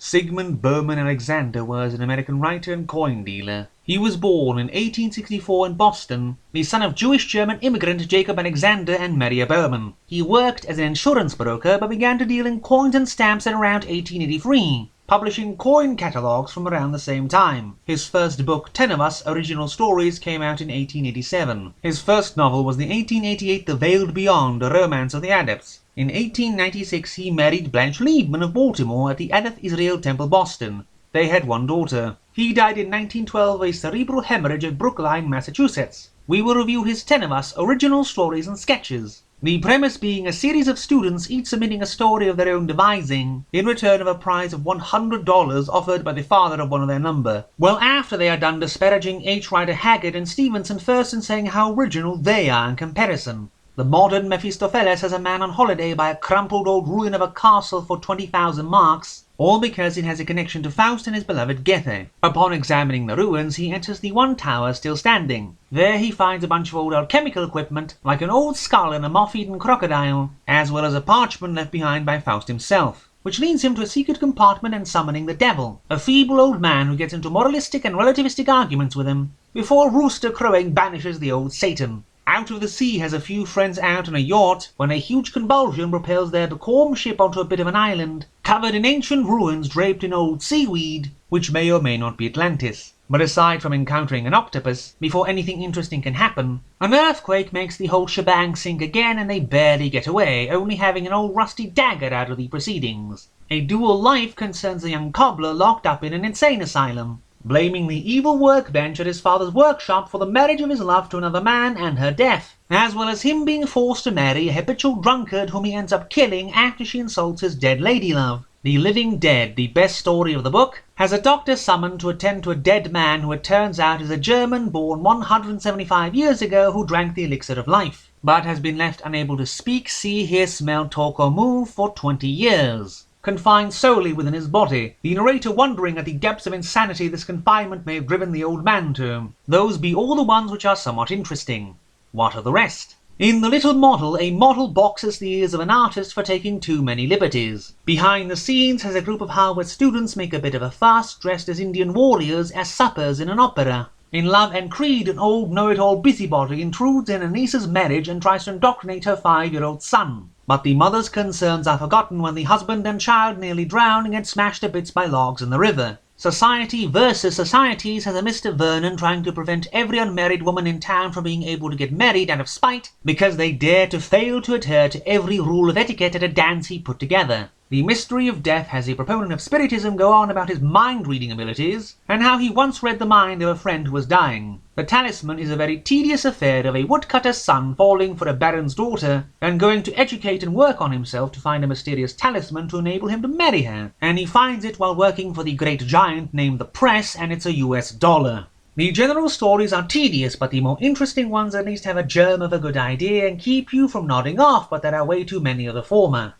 Sigmund Bowman Alexander was an American writer and coin dealer. He was born in 1864 in Boston, the son of Jewish-German immigrant Jacob Alexander and Maria Bowman. He worked as an insurance broker but began to deal in coins and stamps at around 1883, publishing coin catalogues from around the same time. His first book, 10 of Us Original Stories, came out in 1887. His first novel was the 1888 The Veiled Beyond, A Romance of the Adepts. In 1896 he married Blanche Liebman of Baltimore at the Adeth Israel Temple, Boston. They had one daughter. He died in 1912 of a cerebral hemorrhage at Brookline, Massachusetts. We will review his 10 of Us Original Stories and Sketches. The premise being a series of students each submitting a story of their own devising, in return of a prize of $100 offered by the father of one of their number. Well, after they are done disparaging H. Rider Haggard and Stevenson first and saying how original they are in comparison. The modern Mephistopheles has a man on holiday by a crumpled old ruin of a castle for 20,000 marks, all because it has a connection to Faust and his beloved Goethe. Upon examining the ruins, he enters the one tower still standing. There he finds a bunch of old alchemical equipment, like an old skull and a moth-eaten crocodile, as well as a parchment left behind by Faust himself, which leads him to a secret compartment and summoning the devil, a feeble old man who gets into moralistic and relativistic arguments with him, before rooster crowing banishes the old Satan. Out of the sea has a few friends out on a yacht when a huge convulsion propels their becalmed ship onto a bit of an island, covered in ancient ruins draped in old seaweed, which may or may not be Atlantis. But aside from encountering an octopus, before anything interesting can happen, an earthquake makes the whole shebang sink again and they barely get away, only having an old rusty dagger out of the proceedings. A dual life concerns a young cobbler locked up in an insane asylum, blaming the evil workbench at his father's workshop for the marriage of his love to another man and her death, as well as him being forced to marry a habitual drunkard whom he ends up killing after she insults his dead ladylove. The Living Dead, the best story of the book, has a doctor summoned to attend to a dead man who it turns out is a German born 175 years ago who drank the elixir of life, but has been left unable to speak, see, hear, smell, talk or move for 20 years. Confined solely within his body, the narrator wondering at the depths of insanity this confinement may have driven the old man to. Those be all the ones which are somewhat interesting. What are the rest? In the little model, a model boxes the ears of an artist for taking too many liberties. Behind the scenes has a group of Harvard students make a bit of a fuss, dressed as Indian warriors as suppers in an opera. In Love and Creed, an old know-it-all busybody intrudes in a niece's marriage and tries to indoctrinate her 5-year-old son. But the mother's concerns are forgotten when the husband and child nearly drown and get smashed to bits by logs in the river. Society versus Societies has a Mr. Vernon trying to prevent every unmarried woman in town from being able to get married out of spite because they dare to fail to adhere to every rule of etiquette at a dance he put together. The Mystery of Death has a proponent of spiritism go on about his mind-reading abilities, and how he once read the mind of a friend who was dying. The Talisman is a very tedious affair of a woodcutter's son falling for a baron's daughter, and going to educate and work on himself to find a mysterious talisman to enable him to marry her, and he finds it while working for the great giant named the Press, and it's a US dollar. The general stories are tedious, but the more interesting ones at least have a germ of a good idea and keep you from nodding off, but there are way too many of the former.